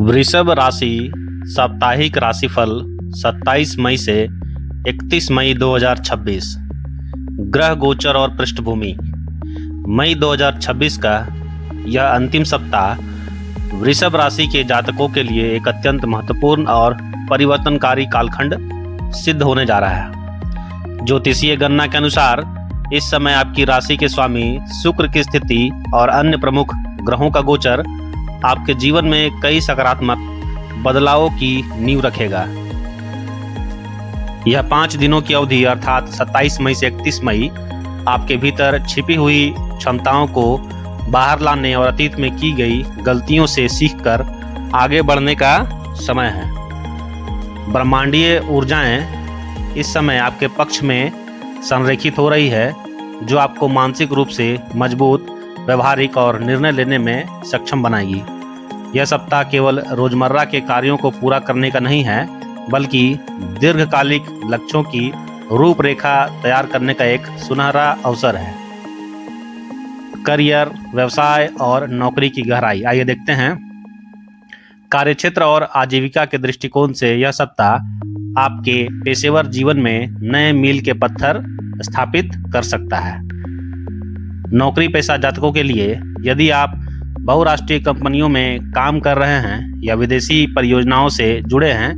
वृषभ राशि साप्ताहिक राशिफल 27 मई से 31 मई 2026। ग्रह गोचर और पृष्ठभूमि। मई 2026 का यह अंतिम सप्ताह वृषभ राशि के जातकों के लिए एक अत्यंत महत्वपूर्ण और परिवर्तनकारी कालखंड सिद्ध होने जा रहा है। ज्योतिषीय गणना के अनुसार इस समय आपकी राशि के स्वामी शुक्र की स्थिति और अन्य प्रमुख ग्रहों का गोचर आपके जीवन में कई सकारात्मक बदलावों की नींव रखेगा। यह 5 दिनों की अवधि अर्थात 27 मई से 31 मई आपके भीतर छिपी हुई क्षमताओं को बाहर लाने और अतीत में की गई गलतियों से सीखकर आगे बढ़ने का समय है। ब्रह्मांडीय ऊर्जाएं इस समय आपके पक्ष में संरेखित हो रही है, जो आपको मानसिक रूप से मजबूत, व्यवहारिक और निर्णय लेने में सक्षम बनाएगी। यह सप्ताह केवल रोजमर्रा के कार्यों को पूरा करने का नहीं है, बल्कि दीर्घकालिक लक्ष्यों की रूपरेखा तैयार करने का एक सुनहरा अवसर है। करियर, व्यवसाय और नौकरी की गहराई। आइए देखते हैं। कार्यक्षेत्र और आजीविका के दृष्टिकोण से यह सप्ताह आपके पेशेवर जीवन में नए मील के पत्थर स्थापित कर सकता है। नौकरी पेशा जातकों के लिए, यदि आप बहुराष्ट्रीय कंपनियों में काम कर रहे हैं या विदेशी परियोजनाओं से जुड़े हैं,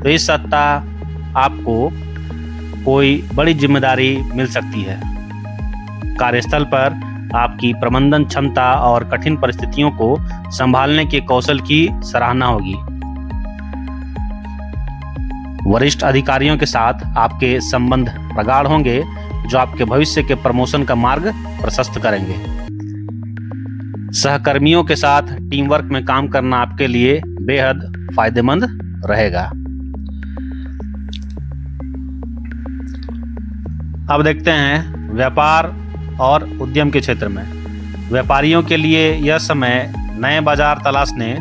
तो इस सप्ताह आपको कोई बड़ी जिम्मेदारी मिल सकती है। कार्यस्थल पर आपकी प्रबंधन क्षमता और कठिन परिस्थितियों को संभालने के कौशल की सराहना होगी। वरिष्ठ अधिकारियों के साथ आपके संबंध प्रगाढ़ होंगे, जो आपके भविष्य के प्रमोशन का मार्ग प्रशस्त करेंगे। सहकर्मियों के साथ टीम वर्क में काम करना आपके लिए बेहद फायदेमंद रहेगा। अब देखते हैं व्यापार और उद्यम के क्षेत्र में। व्यापारियों के लिए यह समय नए बाजार तलाशने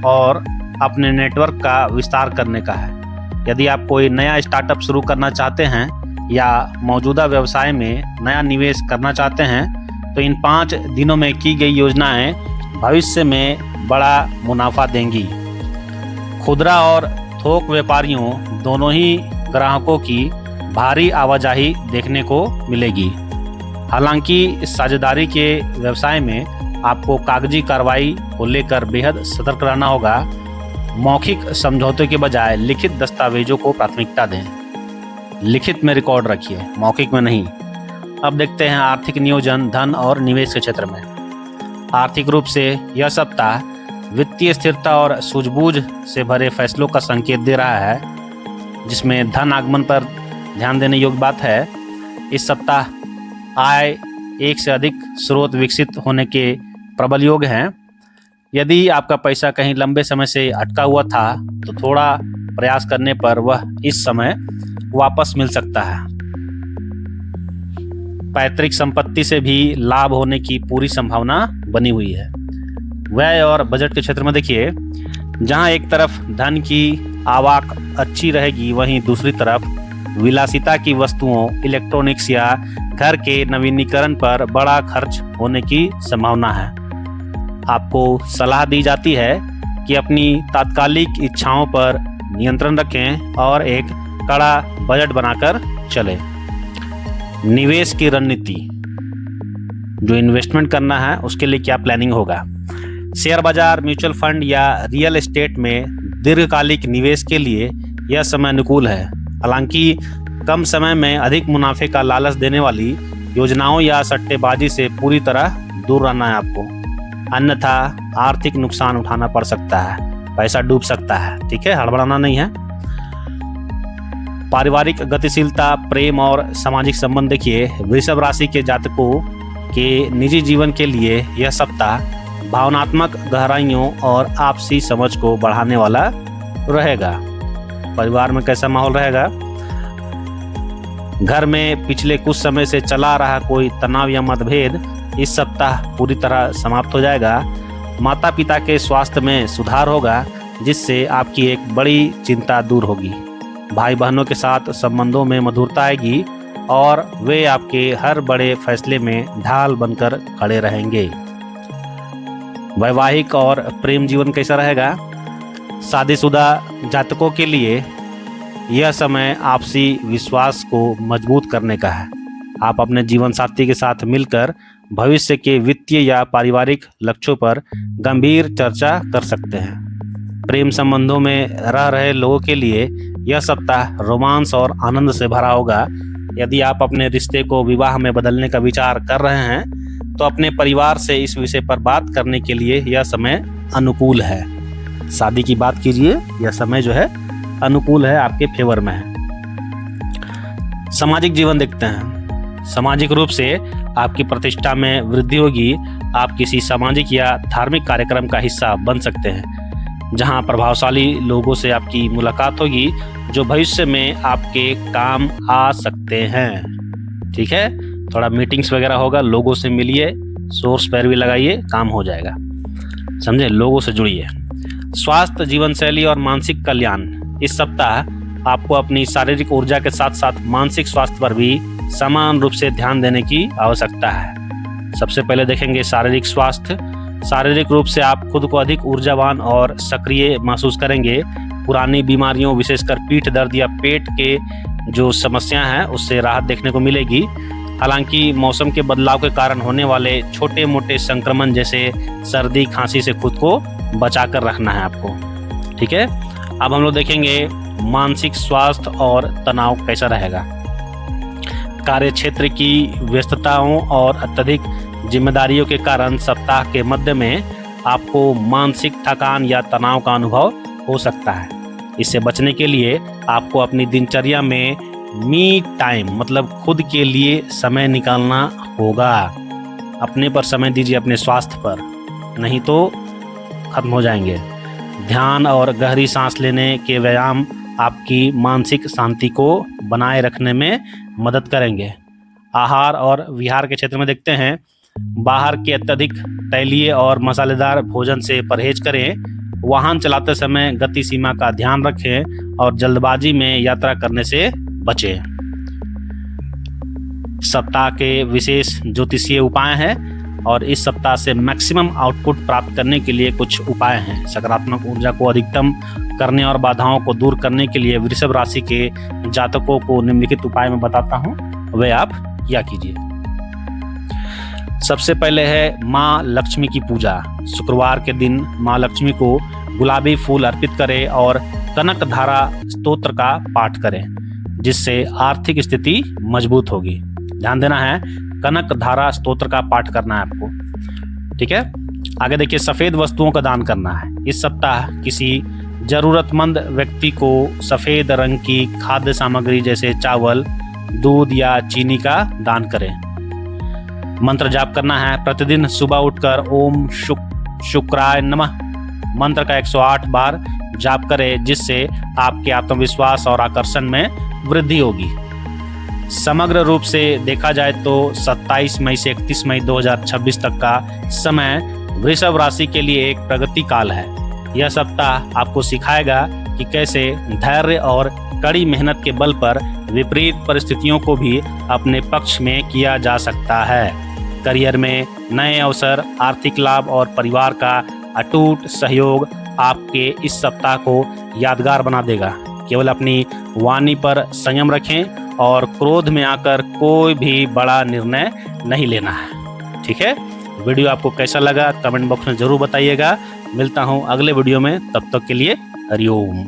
और अपने नेटवर्क का विस्तार करने का है। यदि आप कोई नया स्टार्टअप शुरू करना चाहते हैं या मौजूदा व्यवसाय में नया निवेश करना चाहते हैं, तो इन 5 दिनों में की गई योजनाएं भविष्य में बड़ा मुनाफा देंगी। खुदरा और थोक व्यापारियों दोनों ही ग्राहकों की भारी आवाजाही देखने को मिलेगी। हालांकि इस साझेदारी के व्यवसाय में आपको कागजी कार्रवाई को लेकर बेहद सतर्क रहना होगा। मौखिक समझौते के बजाय लिखित दस्तावेजों को प्राथमिकता दें। लिखित में रिकॉर्ड रखिए, मौखिक में नहीं। अब देखते हैं आर्थिक नियोजन, धन और निवेश के क्षेत्र में। आर्थिक रूप से यह सप्ताह वित्तीय स्थिरता और सूझबूझ से भरे फैसलों का संकेत दे रहा है, जिसमें धन आगमन पर ध्यान देने योग्य बात है। इस सप्ताह आय एक से अधिक स्रोत विकसित होने के प्रबल योग हैं। यदि आपका पैसा कहीं लंबे समय से अटका हुआ था, तो थोड़ा प्रयास करने पर वह इस समय वापस मिल सकता है। पैतृक संपत्ति से भी लाभ होने की पूरी संभावना बनी हुई है। व्यय और बजट के क्षेत्र में देखिए, जहां एक तरफ धन की आवक अच्छी रहेगी, वहीं दूसरी तरफ विलासिता की वस्तुओं, इलेक्ट्रॉनिक्स या घर के नवीनीकरण पर बड़ा खर्च होने की संभावना है। आपको सलाह दी जाती है कि अपनी तात्कालिक इच्छाओं पर नियंत्रण रखें और एक कड़ा बजट बनाकर चलें। निवेश की रणनीति, जो इन्वेस्टमेंट करना है उसके लिए क्या प्लानिंग होगा। शेयर बाजार, म्यूचुअल फंड या रियल एस्टेट में दीर्घकालिक निवेश के लिए यह समय अनुकूल है। हालांकि कम समय में अधिक मुनाफे का लालच देने वाली योजनाओं या सट्टेबाजी से पूरी तरह दूर रहना है आपको, अन्यथा आर्थिक नुकसान उठाना पड़ सकता है, पैसा डूब सकता है। ठीक है, हड़बड़ाना नहीं है। पारिवारिक गतिशीलता, प्रेम और सामाजिक संबंध देखिए, वृषभ राशि के जातकों के निजी जीवन के लिए यह सप्ताह भावनात्मक गहराइयों और आपसी समझ को बढ़ाने वाला रहेगा। परिवार में कैसा माहौल रहेगा। घर में पिछले कुछ समय से चला रहा कोई तनाव या मतभेद इस सप्ताह पूरी तरह समाप्त हो जाएगा। माता पिता के स्वास्थ्य में सुधार होगा, जिससे आपकी एक बड़ी चिंता दूर होगी। भाई बहनों के साथ संबंधों में मधुरता आएगी और वे आपके हर बड़े फैसले में ढाल बनकर खड़े रहेंगे। वैवाहिक और प्रेम जीवन कैसा रहेगा। शादीशुदा जातकों के लिए यह समय आपसी विश्वास को मजबूत करने का है। आप अपने जीवन साथी के साथ मिलकर भविष्य के वित्तीय या पारिवारिक लक्ष्यों पर गंभीर चर्चा कर सकते हैं। प्रेम संबंधों में रह रहे लोगों के लिए यह सप्ताह रोमांस और आनंद से भरा होगा। यदि आप अपने रिश्ते को विवाह में बदलने का विचार कर रहे हैं तो अपने परिवार से इस विषय पर बात करने के लिए यह समय अनुकूल है। शादी की बात कीजिए, यह समय जो है अनुकूल है, आपके फेवर में है। सामाजिक जीवन देखते हैं। सामाजिक रूप से आपकी प्रतिष्ठा में वृद्धि होगी। आप किसी सामाजिक या धार्मिक कार्यक्रम का हिस्सा बन सकते हैं जहां प्रभावशाली लोगों से आपकी मुलाकात होगी जो भविष्य में आपके काम आ सकते हैं। ठीक है, थोड़ा मीटिंग्स वगैरह होगा, लोगों से मिलिए, सोर्स पैर भी लगाइए, काम हो जाएगा। समझे, लोगों से जुड़िए। स्वास्थ्य, जीवन शैली और मानसिक कल्याण। इस सप्ताह आपको अपनी शारीरिक ऊर्जा के साथ साथ मानसिक स्वास्थ्य पर भी समान रूप से ध्यान देने की आवश्यकता है। सबसे पहले देखेंगे शारीरिक स्वास्थ्य। शारीरिक रूप से आप खुद को अधिक ऊर्जावान और सक्रिय महसूस करेंगे। पुरानी बीमारियों, विशेषकर पीठ दर्द या पेट के जो समस्या हैं उससे राहत देखने को मिलेगी। हालांकि मौसम के बदलाव के कारण होने वाले छोटे मोटे संक्रमण जैसे सर्दी, खांसी से खुद को बचा कर रखना है आपको। ठीक है, अब हम लोग देखेंगे मानसिक स्वास्थ्य और तनाव कैसा रहेगा। कार्य क्षेत्र की व्यस्तताओं और अत्यधिक जिम्मेदारियों के कारण सप्ताह के मध्य में आपको मानसिक थकान या तनाव का अनुभव हो सकता है। इससे बचने के लिए आपको अपनी दिनचर्या में मी टाइम मतलब खुद के लिए समय निकालना होगा। अपने पर समय दीजिए, अपने स्वास्थ्य पर, नहीं तो खत्म हो जाएंगे। ध्यान और गहरी सांस लेने के व्यायाम आपकी मानसिक शांति को बनाए रखने में मदद करेंगे। आहार और विहार के क्षेत्र में देखते हैं। बाहर के अत्यधिक तैलीय और मसालेदार भोजन से परहेज करें। वाहन चलाते समय गति सीमा का ध्यान रखें और जल्दबाजी में यात्रा करने से बचें। सप्ताह के विशेष ज्योतिषीय उपाय हैं और इस सप्ताह से मैक्सिमम आउटपुट प्राप्त करने के लिए कुछ उपाय हैं। सकारात्मक ऊर्जा को अधिकतम करने और बाधाओं को दूर करने के लिए वृषभ राशि के जातकों को निम्नलिखित उपाय में बताता हूं, वे आप किया कीजिए। सबसे पहले है माँ लक्ष्मी की पूजा। शुक्रवार के दिन माँ लक्ष्मी को गुलाबी फूल अर्पित करें और कनक धारा स्तोत्र का पाठ करें, जिससे आर्थिक स्थिति मजबूत होगी। ध्यान देना है, कनक धारा स्तोत्र का पाठ करना है आपको। ठीक है, आगे देखिए, सफेद वस्तुओं का दान करना है। इस सप्ताह किसी जरूरतमंद व्यक्ति को सफेद रंग की खाद्य सामग्री जैसे चावल, दूध या चीनी का दान करें। मंत्र जाप करना है। प्रतिदिन सुबह उठकर ओम शुक्राय नमः मंत्र का 108 बार जाप करें, जिससे आपके आत्मविश्वास और आकर्षण में वृद्धि होगी। समग्र रूप से देखा जाए तो 27 मई से 31 मई 2026 तक का समय वृषभ राशि के लिए एक प्रगति काल है। यह सप्ताह आपको सिखाएगा कि कैसे धैर्य और कड़ी मेहनत के बल पर विपरीत परिस्थितियों को भी अपने पक्ष में किया जा सकता है। करियर में नए अवसर, आर्थिक लाभ और परिवार का अटूट सहयोग आपके इस सप्ताह को यादगार बना देगा। केवल अपनी वाणी पर संयम रखें और क्रोध में आकर कोई भी बड़ा निर्णय नहीं लेना है। ठीक है, वीडियो आपको कैसा लगा कमेंट बॉक्स में जरूर बताइएगा। मिलता हूँ अगले वीडियो में, तब तक के लिए हरिओम।